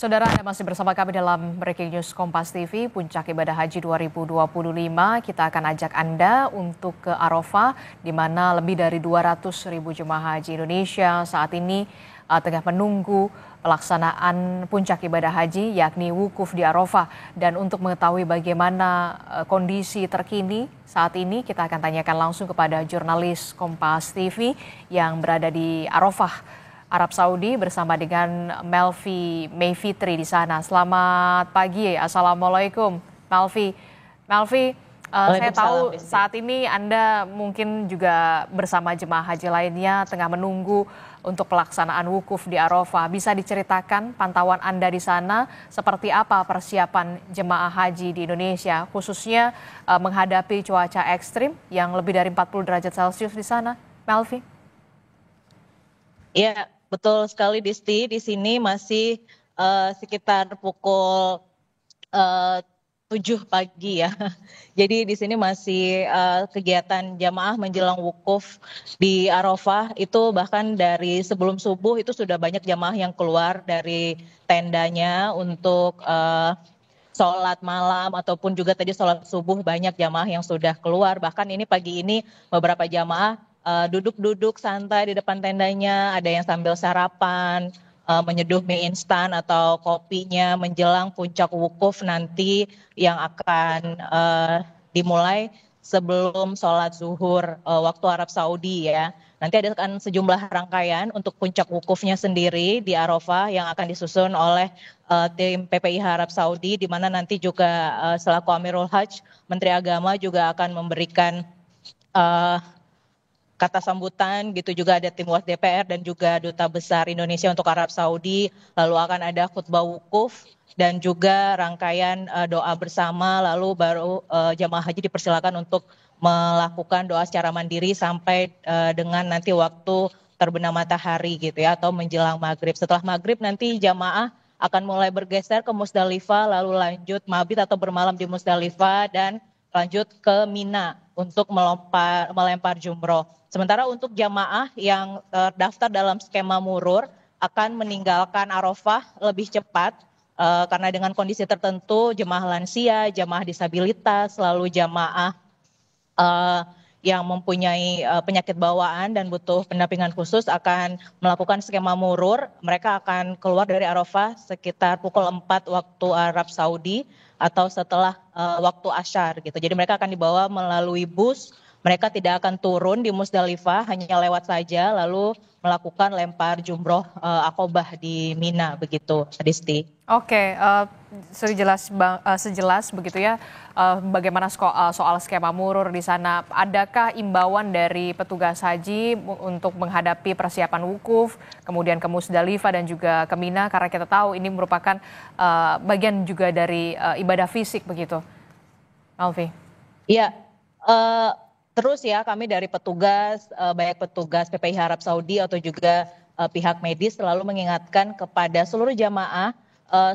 Saudara, Anda masih bersama kami dalam Breaking News Kompas TV, Puncak Ibadah Haji 2025. Kita akan ajak Anda untuk ke Arafah, di mana lebih dari 200.000 jemaah haji Indonesia saat ini tengah menunggu pelaksanaan Puncak Ibadah Haji, yakni wukuf di Arafah. Dan untuk mengetahui bagaimana kondisi terkini saat ini, kita akan tanyakan langsung kepada jurnalis Kompas TV yang berada di Arafah, Arab Saudi, bersama dengan Melvi Mayfitri di sana. Selamat pagi, Assalamualaikum Melvi. Melvi, saya tahu saat ini Anda mungkin juga bersama jemaah haji lainnya tengah menunggu untuk pelaksanaan wukuf di Arafah. Bisa diceritakan pantauan Anda di sana, seperti apa persiapan jemaah haji di Indonesia, khususnya menghadapi cuaca ekstrim yang lebih dari 40 derajat Celcius di sana, Melvi? Ya, betul sekali Disti. Di sini masih sekitar pukul 7 pagi ya. Jadi di sini masih kegiatan jamaah menjelang wukuf di Arafah itu bahkan dari sebelum subuh itu sudah banyak jamaah yang keluar dari tendanya untuk sholat malam ataupun juga tadi sholat subuh, banyak jamaah yang sudah keluar. Bahkan ini pagi ini beberapa jamaah duduk-duduk santai di depan tendanya, ada yang sambil sarapan, menyeduh mie instan atau kopinya menjelang puncak wukuf nanti yang akan dimulai sebelum sholat zuhur waktu Arab Saudi ya. Nanti ada kan sejumlah rangkaian untuk puncak wukufnya sendiri di Arafah yang akan disusun oleh tim PPIH Arab Saudi, di mana nanti juga selaku Amirul Hajj, Menteri Agama juga akan memberikan kata sambutan gitu, juga ada tim WAS DPR dan juga Duta Besar Indonesia untuk Arab Saudi, lalu akan ada khutbah wukuf dan juga rangkaian doa bersama, lalu baru jamaah haji dipersilakan untuk melakukan doa secara mandiri sampai dengan nanti waktu terbenam matahari gitu ya, atau menjelang maghrib. Setelah maghrib nanti jamaah akan mulai bergeser ke Musdalifah, lalu lanjut mabit atau bermalam di Musdalifah dan lanjut ke Mina untuk melempar jumroh. Sementara untuk jamaah yang terdaftar dalam skema murur akan meninggalkan Arafah lebih cepat karena dengan kondisi tertentu, jemaah lansia, jemaah disabilitas, lalu jemaah yang mempunyai penyakit bawaan dan butuh pendampingan khusus akan melakukan skema murur. Mereka akan keluar dari Arafah sekitar pukul 4 waktu Arab Saudi atau setelah waktu Asyar gitu. Jadi mereka akan dibawa melalui bus. Mereka tidak akan turun di Musdalifah, hanya lewat saja lalu melakukan lempar jumroh akobah di Mina begitu, Disti. Oke, sejelas begitu ya, bagaimana soal skema murur di sana? Adakah imbauan dari petugas haji untuk menghadapi persiapan wukuf, kemudian ke Musdalifah dan juga ke Mina, karena kita tahu ini merupakan bagian juga dari ibadah fisik begitu, Alfi? Iya, terus ya kami dari petugas, baik petugas PPIH Arab Saudi atau juga pihak medis selalu mengingatkan kepada seluruh jamaah,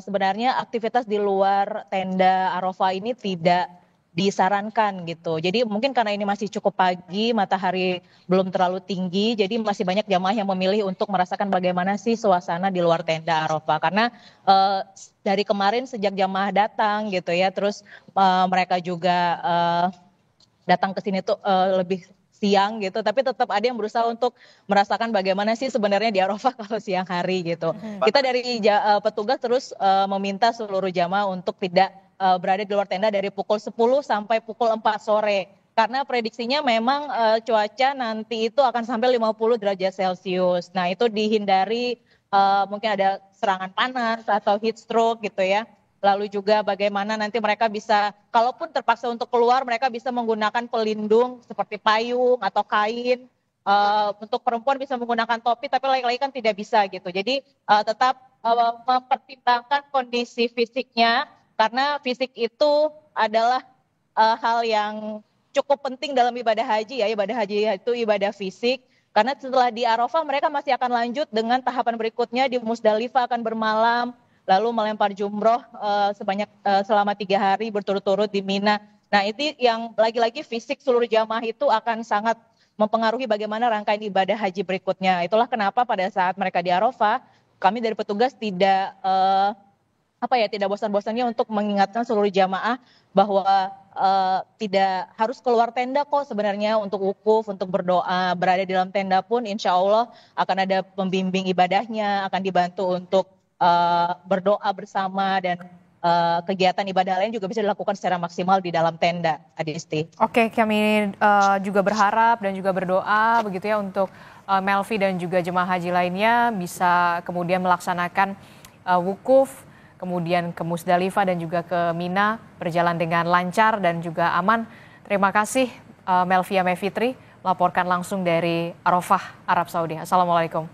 sebenarnya aktivitas di luar tenda Arafah ini tidak disarankan gitu. Jadi mungkin karena ini masih cukup pagi, matahari belum terlalu tinggi, jadi masih banyak jamaah yang memilih untuk merasakan bagaimana sih suasana di luar tenda Arafah. Karena dari kemarin sejak jamaah datang gitu ya, terus mereka juga datang ke sini tuh lebih siang gitu, tapi tetap ada yang berusaha untuk merasakan bagaimana sih sebenarnya di Arafah kalau siang hari gitu. Kita dari petugas terus meminta seluruh jamaah untuk tidak berada di luar tenda dari pukul 10 sampai pukul 4 sore. Karena prediksinya memang cuaca nanti itu akan sampai 50 derajat Celcius. Nah itu dihindari mungkin ada serangan panas atau heat stroke gitu ya. Lalu juga bagaimana nanti mereka bisa, kalaupun terpaksa untuk keluar, mereka bisa menggunakan pelindung seperti payung atau kain. Untuk perempuan bisa menggunakan topi, tapi laki-laki kan tidak bisa gitu. Jadi tetap mempertimbangkan kondisi fisiknya, karena fisik itu adalah hal yang cukup penting dalam ibadah haji ya. Ibadah haji itu ibadah fisik. Karena setelah di Arafah mereka masih akan lanjut dengan tahapan berikutnya di Musdalifah, akan bermalam, lalu melempar jumroh selama 3 hari berturut-turut di Mina. Nah itu yang lagi-lagi fisik seluruh jamaah itu akan sangat mempengaruhi bagaimana rangkaian ibadah haji berikutnya. Itulah kenapa pada saat mereka di Arafah, kami dari petugas tidak tidak bosan-bosannya untuk mengingatkan seluruh jamaah bahwa tidak harus keluar tenda kok sebenarnya untuk wukuf, untuk berdoa, berada di dalam tenda pun insya Allah akan ada pembimbing ibadahnya, akan dibantu untuk berdoa bersama dan kegiatan ibadah lain juga bisa dilakukan secara maksimal di dalam tenda, Adisti. Oke, kami juga berharap dan juga berdoa begitu ya untuk Melvi dan juga jemaah haji lainnya bisa kemudian melaksanakan wukuf, kemudian ke Musdalifah dan juga ke Mina berjalan dengan lancar dan juga aman. Terima kasih Melvia Mevitri melaporkan langsung dari Arafah, Arab Saudi. Assalamualaikum.